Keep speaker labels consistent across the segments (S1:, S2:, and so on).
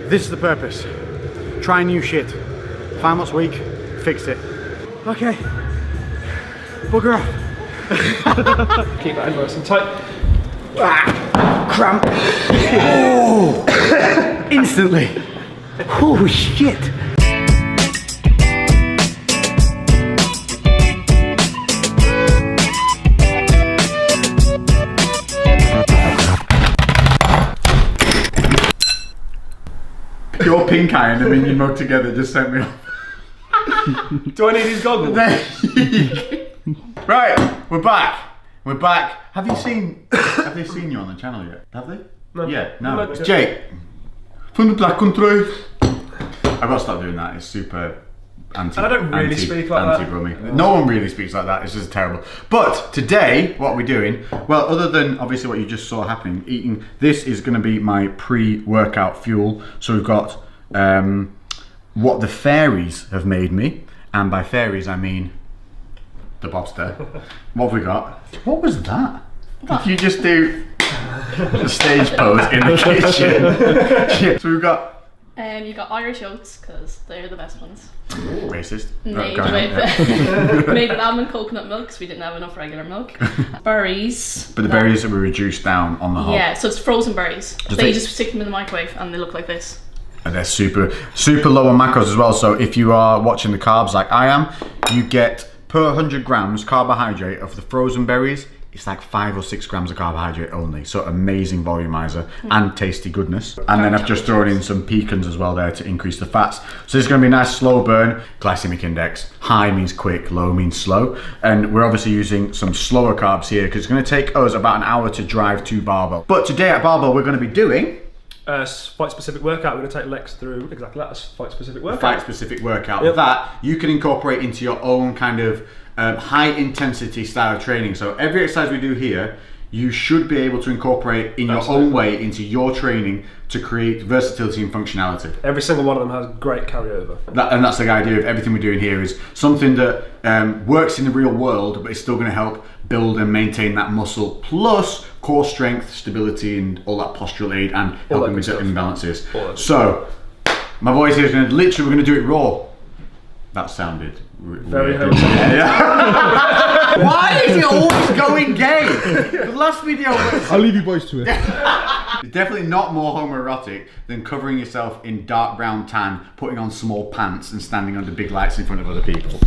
S1: This is the purpose. Try new shit. Find what's weak, fix it. Okay. Bugger off.
S2: Keep that in nice and tight.
S1: Ah, cramp. Oh, instantly. Oh shit. Your pink eye and the minion mug together just sent me off.
S2: Do I need these goggles?
S1: Right, we're back. We're back. Have they seen you on the channel yet? Have they?
S2: No.
S1: Yeah, no. It's Jake from the Black Country. I've got to stop doing that. It's super anti.
S2: I don't really speak like that.
S1: No one really speaks like that. It's just terrible. But today, what we're doing, well, other than obviously what you just saw happening, eating, this is going to be my pre-workout fuel. So we've got what the fairies have made me, and by fairies I mean the Bobster. What have we got? What was that? Did you just do a stage pose in the kitchen? Yeah. So we've got.
S3: You got Irish oats because they're the best ones.
S1: Racist.
S3: Made with almond coconut milk because we didn't have enough regular milk. Berries.
S1: But the berries that were reduced down on the hob.
S3: Yeah, so it's frozen berries. So you just stick them in the microwave and they look like this.
S1: And they're super low on macros as well. So if you are watching the carbs like I am, you get per 100 grams carbohydrate of the frozen berries. It's like 5 or 6 grams of carbohydrate only. So amazing volumizer and tasty goodness. And then I've just thrown in some pecans as well there to increase the fats. So this is going to be a nice slow burn. Glycemic index. High means quick, low means slow. And we're obviously using some slower carbs here because it's going to take us about an hour to drive to Barbell. But today at Barbell we're going to be doing
S2: fight specific workout. We're going to take Lex through exactly that, fight specific workout.
S1: Fight specific workout. Yep. That you can incorporate into your own kind of high intensity style of training. So every exercise we do here, you should be able to incorporate in your own way into your training to create versatility and functionality.
S2: Every single one of them has great carryover.
S1: And that's the idea of everything we're doing here is something that works in the real world, but it's still going to help build and maintain that muscle, plus core strength, stability, and all that postural aid, and helping with imbalances. So my voice here is going to literally, we're going to do it raw. That sounded
S2: very home.
S1: Why is it always going gay? The last video was...
S4: I'll leave you boys to it.
S1: It's definitely not more homoerotic than covering yourself in dark brown tan, putting on small pants and standing under big lights in front of other people.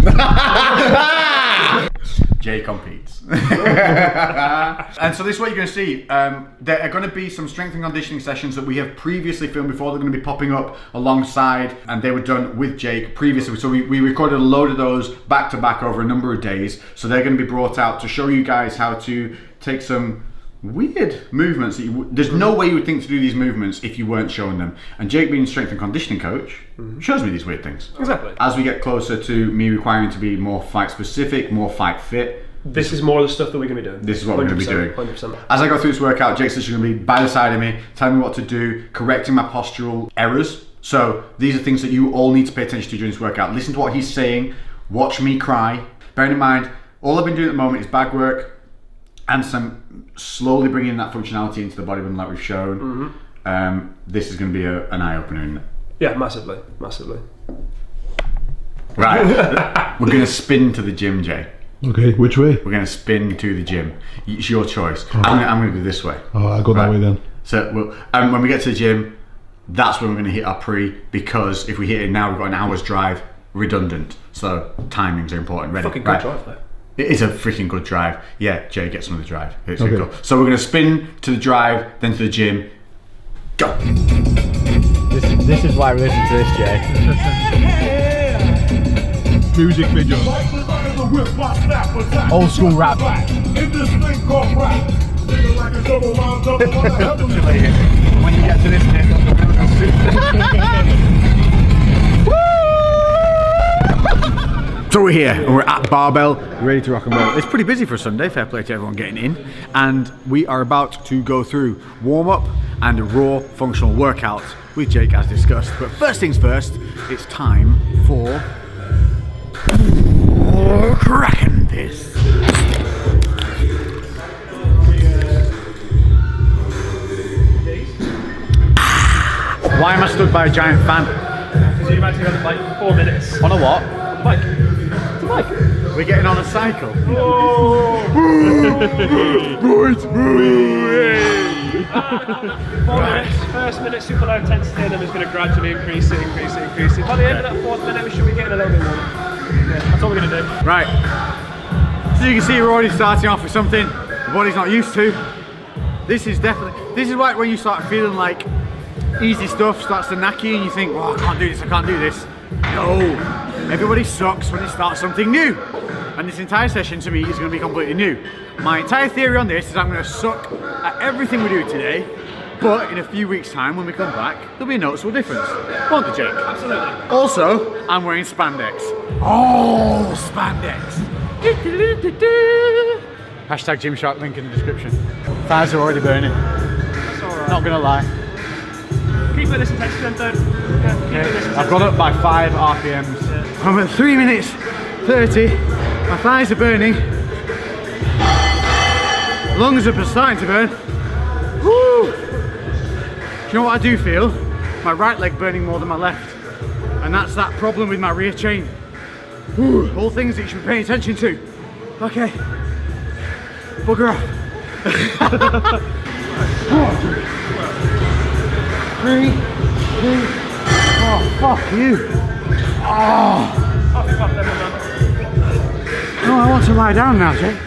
S1: Jay competes. And so this is what you're going to see. There are going to be some strength and conditioning sessions that we have previously filmed before. They're going to be popping up alongside, and they were done with Jake previously. So we recorded a load of those back to back over a number of days. So they're going to be brought out to show you guys how to take some weird movements that there's no way you would think to do these movements if you weren't showing them. And Jake, being a strength and conditioning coach, shows me these weird things.
S2: Exactly.
S1: As we get closer to me requiring to be more fight specific, more fight fit,
S2: this is more of the stuff that we're going to be doing.
S1: This is what we're going to be doing.
S2: 100%.
S1: As I go through this workout, Jake's actually going to be by the side of me, telling me what to do, correcting my postural errors. So these are things that you all need to pay attention to during this workout. Listen to what he's saying, watch me cry. Bearing in mind, all I've been doing at the moment is bag work and some slowly bringing that functionality into the bodybuilding like we've shown. This is going to be an eye-opener, isn't it?
S2: Yeah, massively, massively.
S1: Right, we're going to spin to the gym, Jay.
S4: Okay, which way?
S1: We're going to spin to the gym. It's your choice.
S4: Oh.
S1: I'm going to go this way.
S4: Oh, I'll go that way then.
S1: So when we get to the gym, that's when we're going to hit our pre, because if we hit it now, we've got an hour's drive, redundant. So timings are important. Ready?
S2: Fucking good drive though.
S1: It is a freaking good drive. Yeah, Jay, get some of the drive. It's okay. Cool. So we're going to spin to the drive, then to the gym. Go. This is why we listen to this, Jay.
S4: Music video.
S1: Old school rap. When you get to this bit, so we're here and we're at Barbell, ready to rock and roll. It's pretty busy for Sunday, fair play to everyone getting in. And we are about to go through warm up and a raw functional workout with Jake as discussed. But first things first, it's time for cracking this. Why am I stood by a giant fan?
S2: Because you've actually got like 4 minutes.
S1: On a what?
S2: Bike. It's a bike.
S1: We're getting on a cycle.
S2: Oh. 4 minutes. First minute super low intensity, and then we're going to gradually increase it. By the end of that 4th minute, we should be getting a little bit more. Yeah, that's all we're going to do.
S1: Right. So you can see we're already starting off with something the body's not used to. This is like when you start feeling like easy stuff starts to knack you and you think, well, I can't do this, I can't do this. No, everybody sucks when they start something new. And this entire session to me is going to be completely new. My entire theory on this is I'm going to suck at everything we do today, but in a few weeks' time when we come back, there'll be a noticeable difference. Won't there, Jake?
S2: Absolutely.
S1: Also, I'm wearing spandex. Oh, spandex. Hashtag Gymshark, link in the description. Thighs are already burning.
S2: That's alright.
S1: Not gonna lie.
S2: Keep it this intensity then, don't. Yeah, keep it this intensity.
S1: I've gone up by 5 RPMs.
S2: Yeah.
S1: I'm at 3 minutes 30. My thighs are burning. Lungs are starting to burn. Woo! Do you know what I do feel? My right leg burning more than my left. And that's that problem with my rear chain. Woo! All things that you should be paying attention to. Okay. Bugger off. 3, 2, oh, fuck you. Oh. No, I want to lie down now, Jake.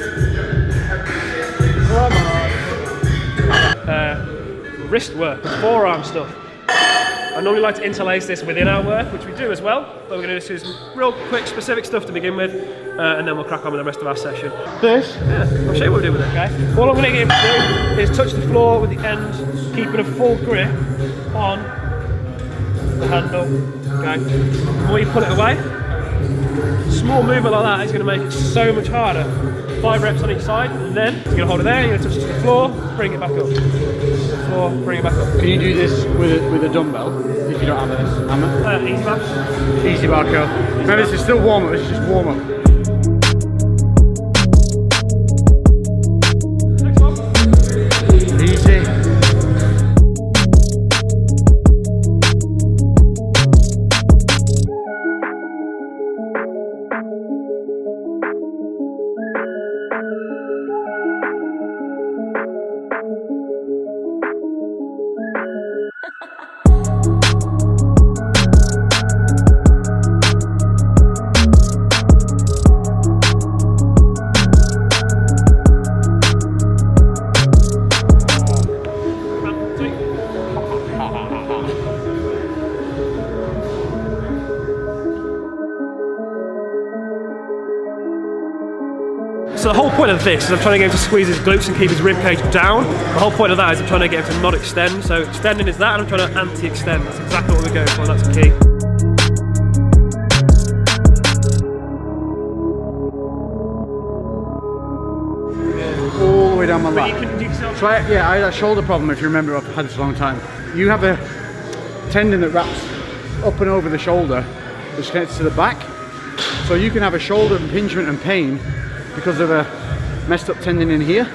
S2: Wrist work, forearm stuff. I normally like to interlace this within our work, which we do as well, but we're going to do some real quick specific stuff to begin with, and then we'll crack on with the rest of our session.
S1: This?
S2: Yeah, I'll show you what we do with it, okay? All I'm going to get him to do is touch the floor with the end, keeping a full grip on the handle, okay? The more you pull it away, small movement like that is going to make it so much harder. 5 reps on each side, and then you're going to hold it there, you're going to touch it to the floor, bring it back up. Floor, bring it back up.
S1: Can you do this with a dumbbell if you don't have a hammer?
S2: Easy bar.
S1: Easy bar curl. Remember, this is still warm up, this is just warm up.
S2: Next one.
S1: Easy.
S2: So the whole point of this is I'm trying to get him to squeeze his glutes and keep his rib cage down. The whole point of that is I'm trying to get him to not extend. So extending is that, and I'm trying to anti-extend. That's exactly what we're going for, and that's key.
S1: All the way down my
S2: But you
S1: back.
S2: can do yourself.
S1: So I had a shoulder problem, if you remember. I've had this a long time. You have a tendon that wraps up and over the shoulder that's connected to the back. So you can have a shoulder impingement and pain because of a messed up tendon in here.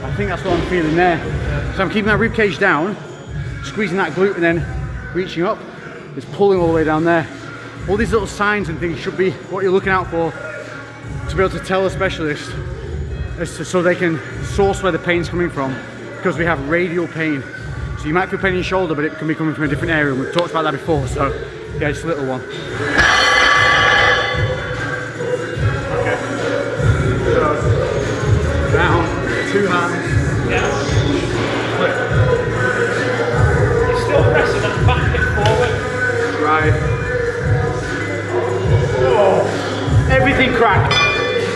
S1: I think that's what I'm feeling there. So I'm keeping that rib cage down, squeezing that glute and then reaching up. It's pulling all the way down there. All these little signs and things should be what you're looking out for to be able to tell a specialist so they can source where the pain's coming from, because we have radial pain. So you might feel pain in your shoulder, but it can be coming from a different area. We've talked about that before, so yeah, just a little one. Okay. So, down, 2 hands.
S2: Yeah. You're still pressing that back hip forward.
S1: Right. Oh, everything cracked.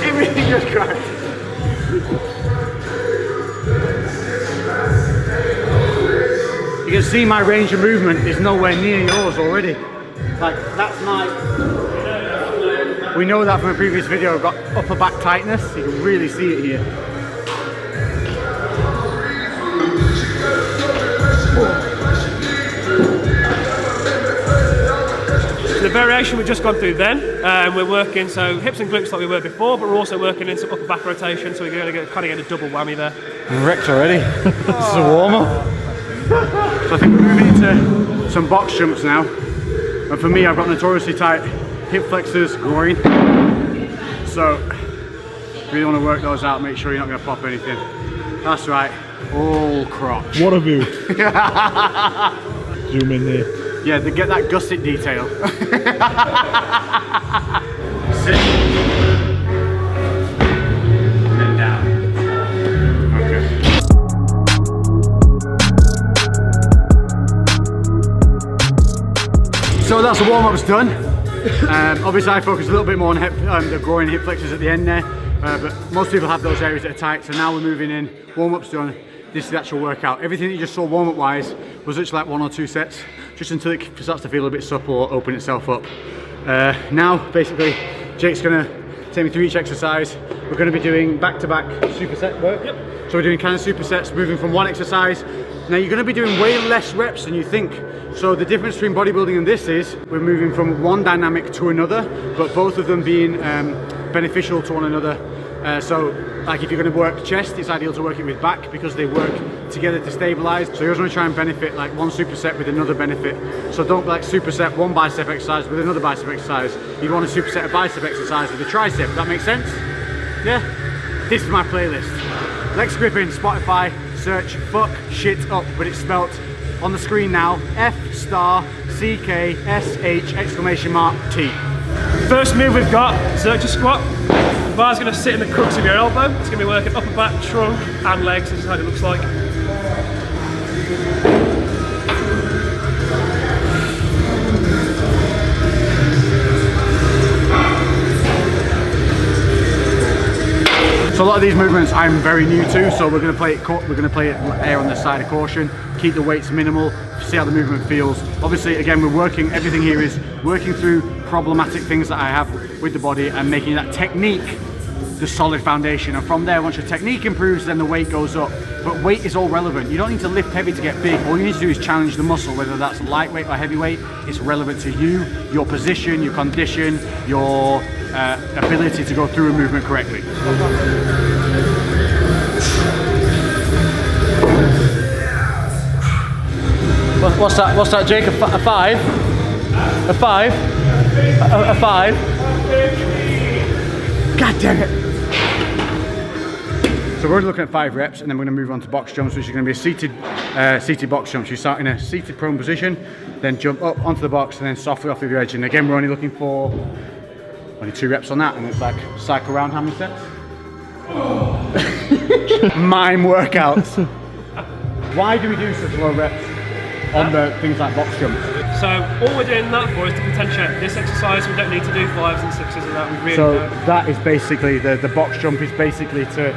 S1: Everything just cracked. You can see my range of movement is nowhere near yours already. Like, that's my... We know that from a previous video. I've got upper back tightness. You can really see it here.
S2: So the variation we've just gone through then, we're working so hips and glutes like we were before, but we're also working in some upper back rotation, so we're going to kind of get a double whammy there.
S1: I'm wrecked already. This is a warm-up. So I think we're moving into some box jumps now. And for me, I've got notoriously tight hip flexors, groin. So if you want to work those out, make sure you're not going to pop anything. That's right, all crotch.
S4: What a view. Zoom in there.
S1: Yeah, they get that gusset detail. Sit. And then down. Okay. So that's the warm-up's done. Obviously I focus a little bit more on the groin and hip flexors at the end there, but most people have those areas that are tight, so now we're moving in, warm-up's done, this is the actual workout. Everything that you just saw warm-up wise was literally like 1 or 2 sets, just until it starts to feel a bit supple or open itself up. Now, basically, Jake's gonna take me through each exercise. We're gonna be doing back-to-back superset work. Yep. So we're doing kind of supersets, moving from one exercise. Now you're gonna be doing way less reps than you think. So the difference between bodybuilding and this is, we're moving from one dynamic to another, but both of them being beneficial to one another. So like if you're gonna work chest, it's ideal to work it with back because they work together to stabilize. So you always want to try and benefit like one superset with another benefit. So don't like superset one bicep exercise with another bicep exercise. You want to superset a bicep exercise with a tricep. Does that make sense? Yeah? This is my playlist. Legs gripping, Spotify, search fuck shit up, but it's spelt on the screen now, F*CKSH!T.
S2: First move we've got, Zercher squat. The bar's going to sit in the crux of your elbow. It's going to be working upper back, trunk and legs. This is what it looks like.
S1: So a lot of these movements I'm very new to, so we're going to play it air on the side of caution, keep the weights minimal, see how the movement feels. Obviously, again, we're working, everything here is working through problematic things that I have with the body and making that technique the solid foundation. And from there, once your technique improves, then the weight goes up. But weight is all relevant. You don't need to lift heavy to get big. All you need to do is challenge the muscle, whether that's lightweight or heavyweight. It's relevant to you, your position, your condition, your ability to go through a movement correctly. What's that, Jake? A 5? A 5? A 5? God damn it! So we're already looking at 5 reps, and then we're going to move on to box jumps, which is going to be a seated box jump. So you start in a seated prone position, then jump up onto the box, and then softly off of your edge. And again, we're only looking for only 2 reps on that, and it's like cycle around how many steps? Mime workouts. Why do we do such low reps on the things like box jumps?
S2: So all we're doing that for is to potentiate this exercise. We don't need to do 5s and 6s and that. We really
S1: so
S2: don't.
S1: That is basically the box jump is basically to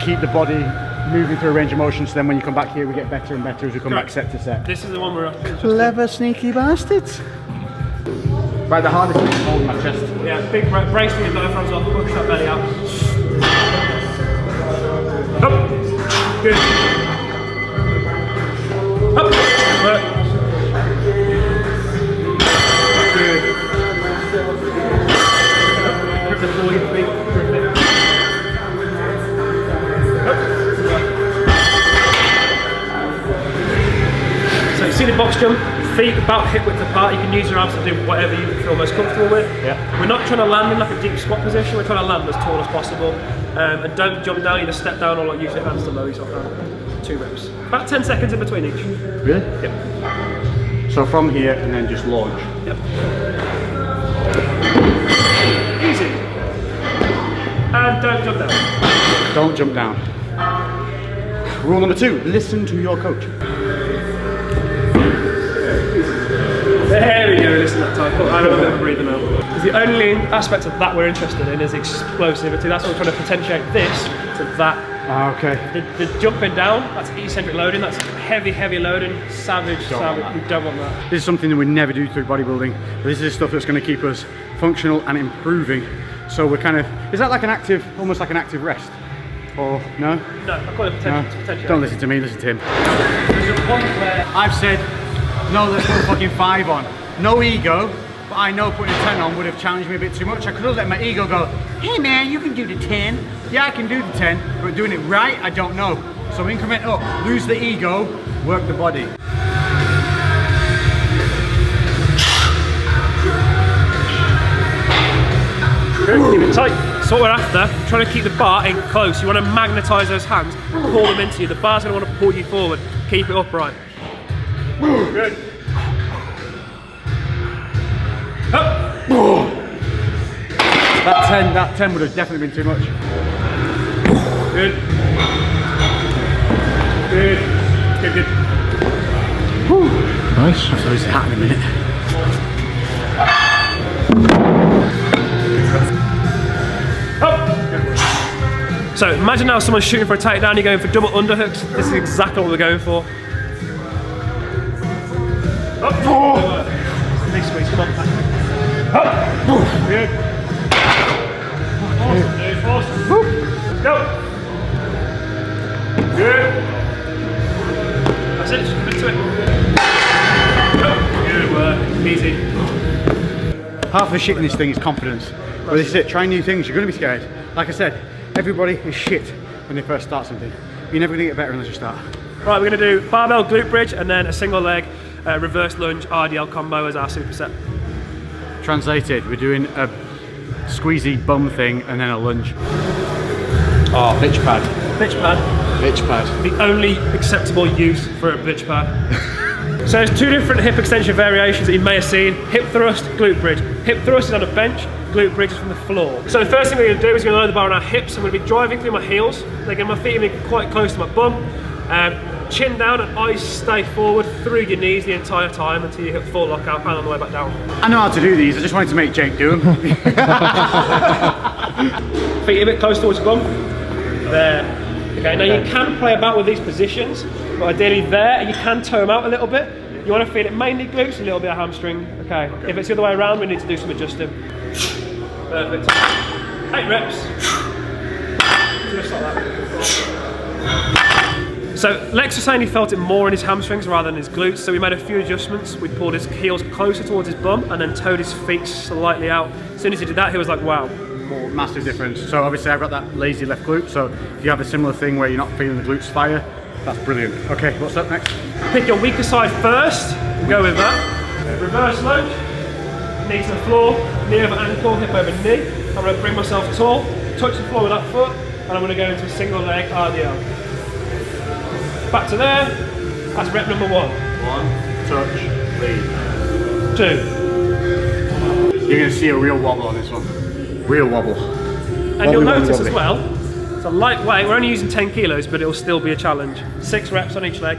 S1: keep the body moving through a range of motion. So then when you come back here, we get better and better as we come back set to set.
S2: This is the one we're up to.
S1: Clever, sneaky bastards. Right, the hardest thing is holding my chest.
S2: Yeah, big brace for your diaphragms off, push that belly out. Up. Good. Up. Work. Good. Grip the floor, your feet. Grip it. Up. So you see the box jump, feet about hip width apart. You can use your arms to do whatever you feel most comfortable with. Yeah. We're not trying to land in like a deep squat position, we're trying to land as tall as possible. And don't jump down, either step down or like use your hands to lower yourself down. 2 reps. About 10 seconds in between each.
S1: Really?
S2: Yep.
S1: So from here and then just launch.
S2: Yep. Easy. And don't jump down.
S1: Don't jump down. Rule number 2, listen to your coach.
S2: There we go, listen to that time. I have a bit of a breather now. Because the only aspect of that we're interested in is explosivity. That's what we're trying to potentiate this to that.
S1: Okay.
S2: The jumping down, that's eccentric loading, that's heavy loading, savage. We don't want that.
S1: This is something that we never do through bodybuilding, but this is stuff that's going to keep us functional and improving. So we're kind of, is that like an active, almost like an active rest? Or no?
S2: No, I call it potential.
S1: Don't listen to me, listen to him. There's a point where I've said, no, let's put fucking 5 on. No ego, but I know putting a 10 on would have challenged me a bit too much. I could have let my ego go, hey man, you can do the 10. Yeah, I can do the 10, but doing it right, I don't know. So increment up, lose the ego, work the body.
S2: Good, keep it tight. So what we're after, trying to keep the bar in close. You want to magnetise those hands, pull them into you. The bar's going to want to pull you forward. Keep it upright. Good. Up.
S1: That 10 would have definitely been too much.
S2: Good. Good. Good, good.
S4: Nice.
S1: So it's hat in a minute.
S2: Up. So imagine now someone's shooting for a takedown, you're going for double underhooks. This is exactly what we're going for. Up. Big squeeze, come on. Up. Good. Awesome, dude, awesome. Let's go. Good. That's it, just commit to it. Good work, easy.
S1: Half the shit in this thing is confidence. But this is it, try new things, you're going to be scared. Like I said, everybody is shit when they first start something. You're never going to get better unless you start.
S2: Right, we're going to do barbell glute bridge and then a single leg reverse lunge RDL combo as our superset.
S1: Translated, we're doing a squeezy bum thing and then a lunge.
S4: Oh, bitch pad.
S2: Bitch pad.
S4: Bitch pad.
S2: The only acceptable use for a bitch pad. So there's two different hip extension variations that you may have seen. Hip thrust, glute bridge. Hip thrust is on a bench, glute bridge is from the floor. So the first thing we're going to do is we're going to load the bar on our hips. I'm going to be driving through my heels. Again, my feet are going to be quite close to my bum. Chin down and eyes stay forward through your knees the entire time until you hit full lockout and on the way back down.
S1: I know how to do these, I just wanted to make Jake do them.
S2: Feet a bit close towards your bum. There. Okay, now you can play about with these positions, but ideally there, you can toe them out a little bit. You want to feel it mainly glutes, a little bit of hamstring. Okay, if it's the other way around, we need to do some adjusting. Perfect. 8 reps. Just like that. So Lex was saying he felt it more in his hamstrings rather than his glutes, so we made a few adjustments. We pulled his heels closer towards his bum and then toed his feet slightly out. As soon as he did that, he was like, wow.
S1: More massive difference. So obviously I've got that lazy left glute, so if you have a similar thing where you're not feeling the glutes fire, that's brilliant. Okay, what's up next?
S2: Pick your weaker side first and go with that. Reverse lunge, knee to the floor, knee over ankle, hip over knee. I'm going to bring myself tall, touch the floor with that foot, and I'm going to go into a single leg RDL. Back to there, that's rep number 1.
S1: 1, touch, lead.
S2: 2.
S1: You're going to see a real wobble on this one. Real wobble.
S2: And you'll notice as well, it's a lightweight, we're only using 10 kilos, but it'll still be a challenge. 6 reps on each leg.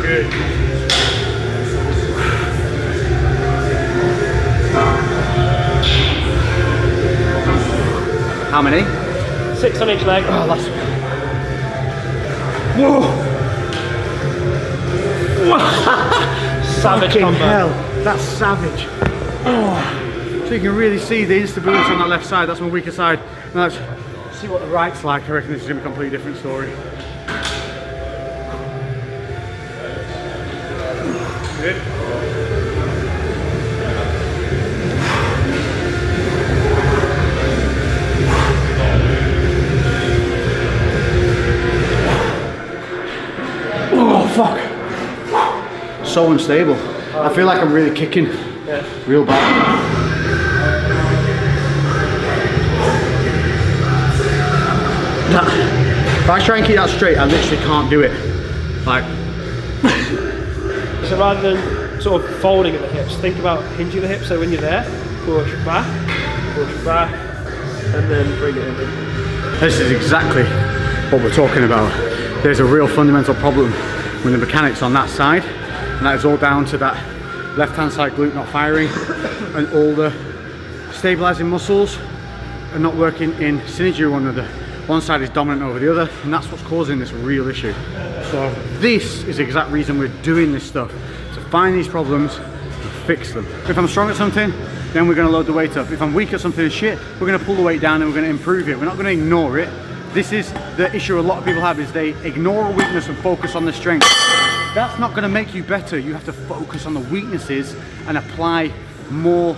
S2: Good.
S1: How many?
S2: 6 on each leg.
S1: Oh, that's...
S2: Savage
S1: fucking
S2: combo.
S1: hell, that's savage. Oh. So you can really see the instability on that left side, that's my weaker side. Now let's see what the right's like. I reckon this is going to be a completely different story.
S2: Good.
S1: Oh fuck. So unstable. I feel like I'm really kicking.
S2: Yeah.
S1: Real bad. If I try and keep that straight, I literally can't do it. Like.
S2: So rather than sort of folding at the hips, think about hinging the hips. So when you're there, push back, and then bring it in.
S1: This is exactly what we're talking about. There's a real fundamental problem with the mechanics on that side, and that is all down to that left-hand side glute not firing, and all the stabilizing muscles are not working in synergy with one another. One side is dominant over the other, and that's what's causing this real issue. So this is the exact reason we're doing this stuff, to find these problems and fix them. If I'm strong at something, then we're going to load the weight up. If I'm weak at something and shit, we're going to pull the weight down and we're going to improve it. We're not going to ignore it. This is the issue a lot of people have, is they ignore a weakness and focus on the strength. That's not going to make you better. You have to focus on the weaknesses and apply more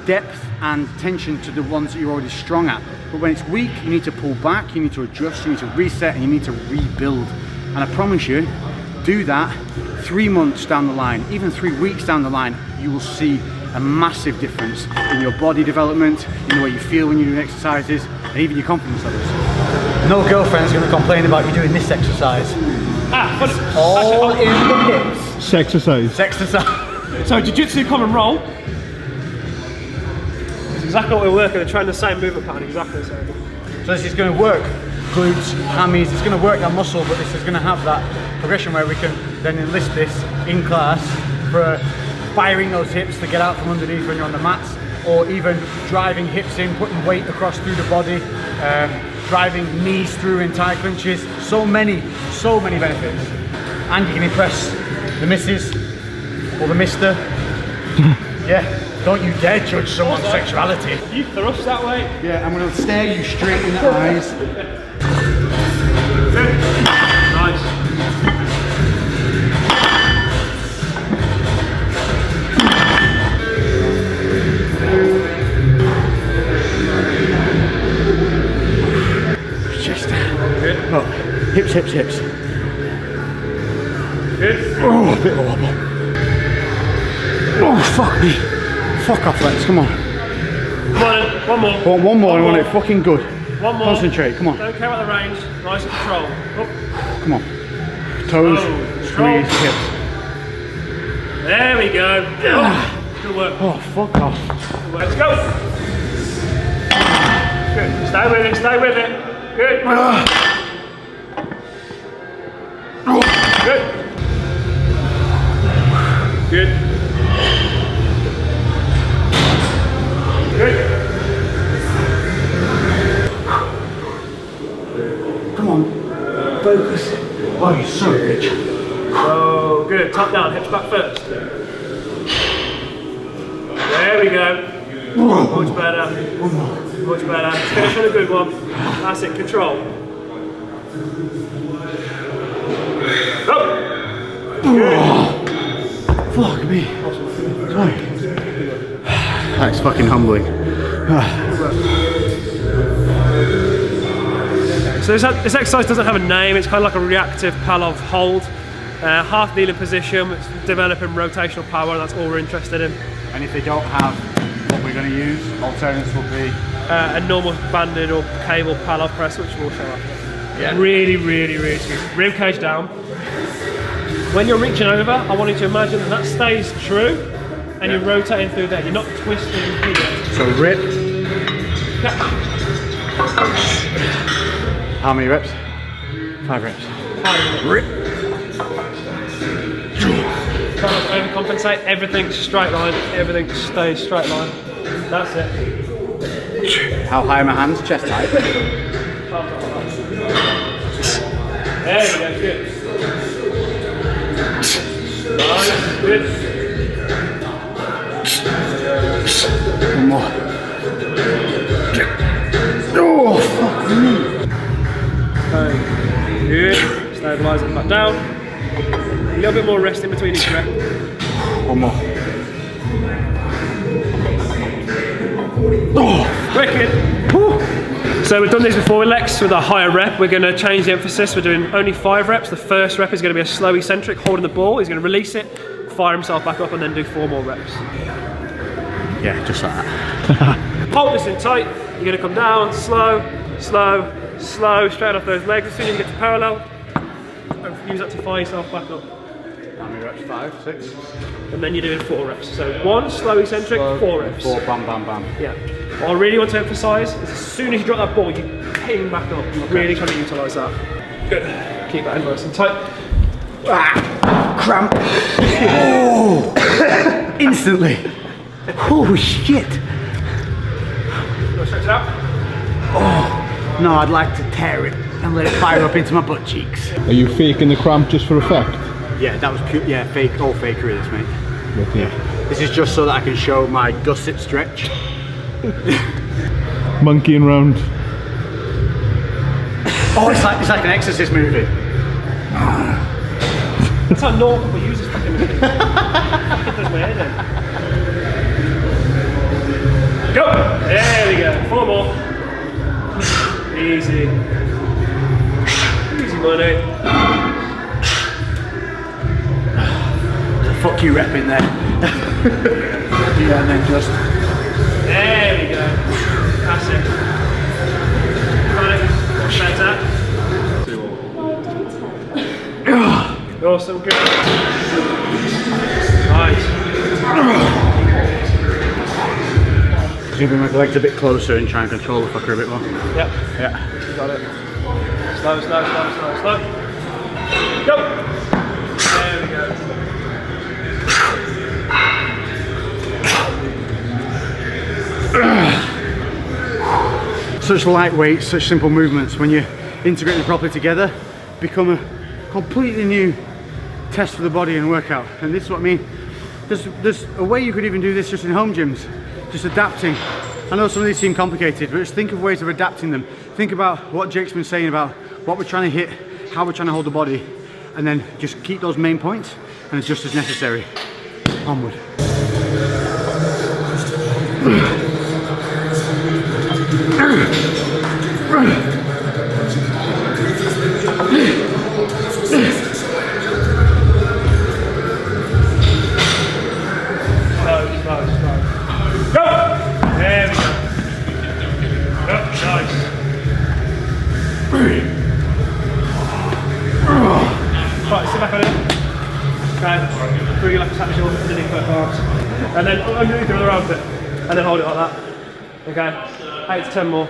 S5: depth and tension to the ones that you're already strong at. But when it's weak, you need to pull back, you need to adjust, you need to reset, and you need to rebuild. And I promise you, do that 3 months down the line, even 3 weeks down the line, you will see a massive difference in your body development, in the way you feel when you're doing exercises, and even your confidence levels. No girlfriend's going to complain about you doing this exercise.
S2: But
S5: All in the hips.
S6: Sexercise.
S5: Exercise.
S2: so jiu-jitsu common roll. It's exactly what we're working. They're trying the same movement pattern, exactly the same.
S5: So this is going to work glutes, hammies, it's going to work that muscle, but this is going to have that progression where we can then enlist this in class for firing those hips to get out from underneath when you're on the mats, or even driving hips in, putting weight across through the body, driving knees through in tight clinches. So many benefits. And you can impress the missus or the mister. Yeah, don't you dare judge someone's sexuality.
S2: You thrust that way.
S5: Yeah, I'm going to stare you straight in the eyes.
S2: Nice.
S5: Chest.
S2: Good.
S5: Oh, hips, hips, hips.
S2: Good.
S5: Oh, a bit of a wobble. Oh, fuck me. Fuck off, Lex, come on.
S2: Come on, then. One more.
S5: One more, I want it fucking good.
S2: One more.
S5: Concentrate, come on.
S2: Don't care about the range. Nice and control. Up.
S5: Come on. Toes,
S2: Control.
S5: squeeze, hips.
S2: There we go. Oh, good work.
S5: Oh, fuck off.
S2: Good work. Let's go. Good. Stay with it. Stay with it. Good. Good. Good. Good.
S5: Come on. Focus. Oh, you're so rich.
S2: Oh, good. Top down. Hips back first. There we go. Much better. Much better. Let's finish on a good one. That's it. Control. Up. Good.
S5: Fuck me. Sorry. That's fucking humbling.
S2: So this exercise doesn't have a name. It's kind of like a reactive Palov hold. Half kneeling position. It's developing rotational power. That's all we're interested in.
S5: And if they don't have what we're going to use, alternatives will be
S2: a normal banded or cable Palov press, which we'll show after.
S5: Yeah.
S2: Really smooth. Rib cage down. When you're reaching over, I want you to imagine that stays true, and you're rotating through there. You're not twisting here.
S5: so rip.
S2: Catch.
S5: How many reps? 5 reps.
S2: Rip. Try not to overcompensate. Everything's straight line. Everything stays straight line. That's it.
S5: How high are my hands? Chest height.
S2: There we go. Good. Nice. Good.
S5: One more. Oh, fuck me.
S2: Good. Stabilising back down. A little bit more rest in between each rep.
S5: One more.
S2: Oh, wicked. So we've done these before with Lex with a higher rep. We're going to change the emphasis. We're doing only 5 reps. The first rep is going to be a slow eccentric, holding the ball. He's going to release it, fire himself back up, and then do 4 more reps.
S5: Yeah, just like that.
S2: Hold this in tight. You're going to come down, slow, slow, slow, straight off those legs. As soon as you get to parallel, and use that to fire yourself back up.
S5: How many reps? 5, 6?
S2: And then you're doing 4 reps. So 1 slow eccentric, 4 reps.
S5: 4, bam, bam, bam.
S2: Yeah. What I really want to emphasise is as soon as you drop that ball, you ping back up. You're really trying to utilise that. Good. Keep that in nice and tight.
S5: Cramp. Oh! Instantly. Oh, shit.
S2: Go stretch it out.
S5: Oh, no, I'd like to tear it and let it fire up into my butt cheeks.
S6: Are you faking the cramp just for effect?
S5: Yeah, that was pure, yeah, fake, all fakery this, mate.
S6: Okay.
S5: Yeah. This is just so that I can show my gusset stretch.
S6: Monkeying round.
S5: Oh, it's like an Exorcist movie.
S2: That's how normal people use this fucking machine. Fucking does my head in. Go! There we go. 4 more. Easy. Easy money.
S5: Fuck you rep in there. Yeah, and then just.
S2: There we go. That's it. Got it. Better. Awesome, good. Nice.
S5: Just bring my legs a bit closer and try and control the fucker a bit more.
S2: Yep.
S5: Yeah.
S2: Got it. Slow, slow, slow, slow, slow. Go! There we go.
S5: Such light weights, such simple movements, when you integrate them properly together, become a completely new test for the body and workout. And this is what I mean. There's a way you could even do this just in home gyms, just adapting. I know some of these seem complicated, but just think of ways of adapting them. Think about what Jake's been saying about what we're trying to hit, how we're trying to hold the body, and then just keep those main points and adjust as necessary. Onward.
S2: Go! There we go. Yep, nice. Right, sit back on it. Okay, bring your left satchel underneath both arms. And then underneath the other armpit. And then hold it like that. Okay, 8 to 10 more.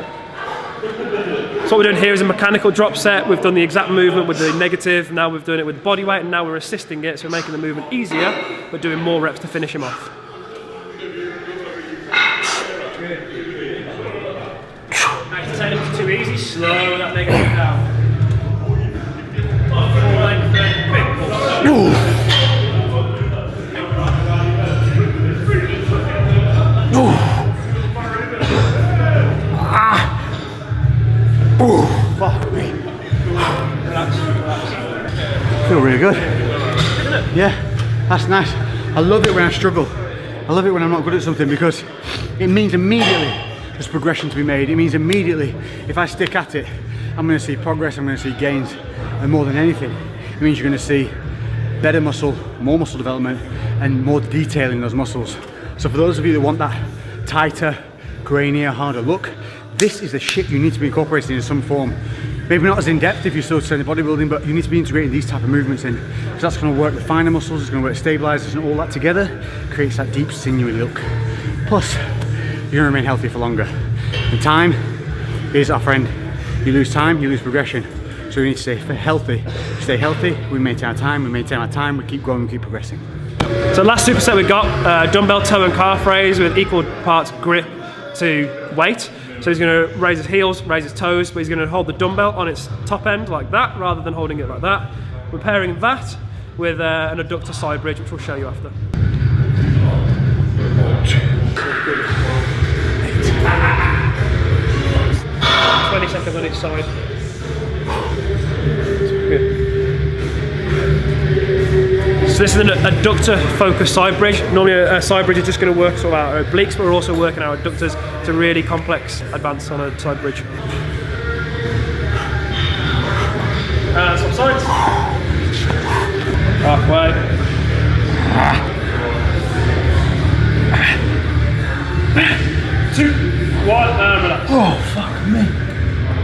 S2: So what we're doing here is a mechanical drop set. We've done the exact movement with the negative, now we've done it with body weight, and now we're assisting it, so we're making the movement easier, but doing more reps to finish him off. 8 to 10 is too easy, slow that negative down. Full length, big pull.
S5: Oh, fuck me.
S2: Relax, relax.
S5: Feel really good. Yeah, that's nice. I love it when I struggle. I love it when I'm not good at something, because it means immediately there's progression to be made. It means immediately if I stick at it, I'm going to see progress, I'm going to see gains, and more than anything, it means you're going to see better muscle, more muscle development, and more detail in those muscles. So for those of you that want that tighter, grainier, harder look, this is the shit you need to be incorporating in some form. Maybe not as in depth if you're still training bodybuilding, but you need to be integrating these type of movements in. So that's going to work the finer muscles, it's going to work stabilizers, and all that together creates that deep, sinewy look. Plus, you're going to remain healthy for longer. And time is our friend. You lose time, you lose progression. So we need to stay healthy. Stay healthy, we maintain our time, we keep growing, we keep progressing.
S2: So last superset we got dumbbell toe and calf raise with equal parts grip to weight. So he's going to raise his heels, raise his toes, but he's going to hold the dumbbell on its top end like that, rather than holding it like that. We're pairing that with an adductor side bridge, which we'll show you after. 20 seconds on each side. Good. So this is an adductor focused side bridge. Normally a side bridge is just going to work sort of our obliques, but we're also working our adductors. It's a really complex advance on a side bridge. Swap sides. Halfway. 2, 1, and relax.
S5: Oh, fuck me.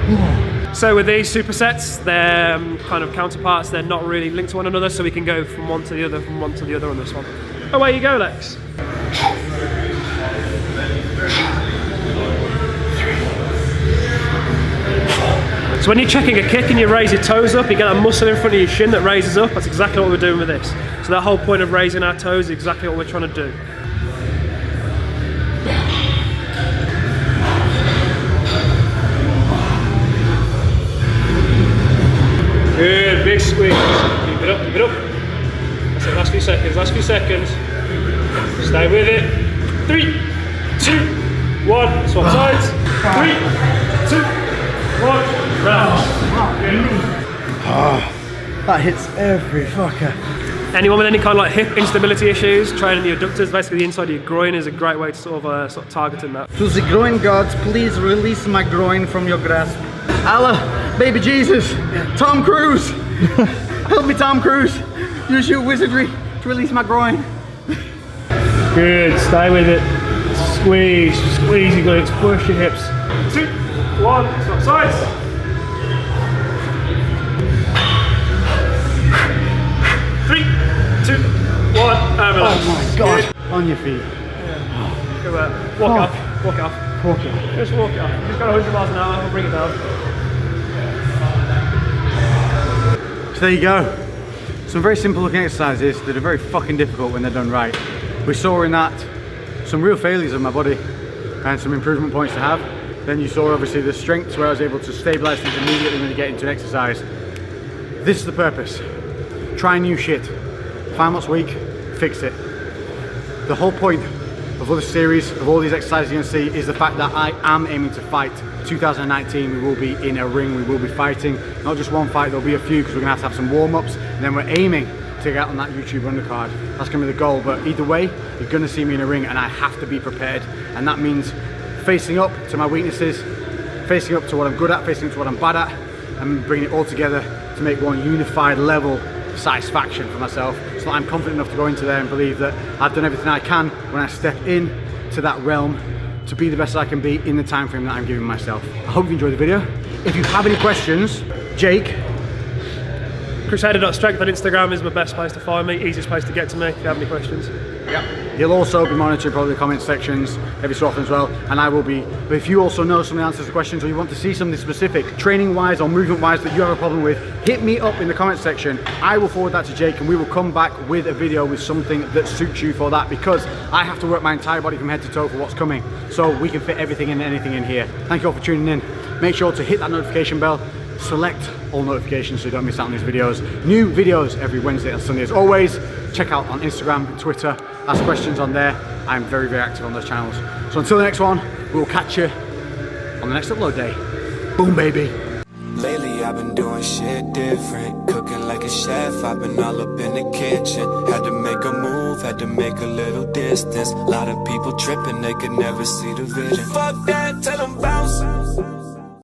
S5: Oh.
S2: So with these supersets, they're kind of counterparts, they're not really linked to one another, so we can go from one to the other, from one to the other on this one. Away you go, Lex. So when you're checking a kick and you raise your toes up, you get that muscle in front of your shin that raises up. That's exactly what we're doing with this. So that whole point of raising our toes is exactly what we're trying to do. Good, big squeeze. Keep it up, keep it up. That's it, last few seconds, last few seconds. Stay with it. 3, 2, 1. Swap sides. 3, 2, 1. Round.
S5: Oh, that hits every fucker.
S2: Anyone with any kind of like hip instability issues, training the adductors, basically the inside of your groin is a great way to sort of targeting that.
S5: To the groin gods, please release my groin from your grasp. Allah, baby Jesus, Tom Cruise, help me Tom Cruise, use your wizardry to release my groin.
S2: Good, stay with it. Squeeze, squeeze your glutes, push your hips. 2, 1, stop sides. 3, 2, 1, and relax.
S5: Oh my God, on your feet.
S2: Yeah. Good work. Walk it off, walk it off.
S5: Walk it.
S2: Just walk it off. Just got 100 miles an hour, we'll bring it down.
S5: So there you go. Some very simple looking exercises that are very fucking difficult when they're done right. We saw in that some real failures of my body and some improvement points to have. Then you saw obviously the strengths where I was able to stabilize things immediately when you get into an exercise. This is the purpose. Try new shit. Find what's weak, fix it. The whole point of all this series, of all these exercises you're gonna see, is the fact that I am aiming to fight. 2019, we will be in a ring, we will be fighting. Not just one fight, there'll be a few, because we're gonna have some warm-ups, and then we're aiming to get on that YouTube undercard. That's gonna be the goal, but either way, you're gonna see me in a ring, and I have to be prepared. And that means facing up to my weaknesses, facing up to what I'm good at, facing up to what I'm bad at, and bringing it all together to make one unified level of satisfaction for myself, so that I'm confident enough to go into there and believe that I've done everything I can when I step in to that realm to be the best I can be in the time frame that I'm giving myself. I hope you enjoyed the video. If you have any questions, Jake,
S2: Crusader.strength on Instagram is my best place to find me, easiest place to get to me if you have any questions.
S5: yep. He'll also be monitoring probably the comment sections every so often as well, and I will be. But if you also know some of the answers to questions, or you want to see something specific, training wise or movement wise, that you have a problem with, hit me up in the comment section. I will forward that to Jake, and we will come back with a video with something that suits you for that, because I have to work my entire body from head to toe for what's coming, so we can fit everything and anything in here. Thank you all for tuning in. Make sure to hit that notification bell, select all notifications so you don't miss out on these videos. New videos every Wednesday and Sunday as always. Check out on Instagram and Twitter, ask questions on there. I'm very, very active on those channels. So until the next one, we'll catch you on the next upload day. Boom, baby.
S7: Lately I've been doing shit different, cooking like a chef, I've been all up in the kitchen. Had to make a move, had to make a little distance. A lot of people tripping, they could never see the vision. Fuck that, tell them bounce.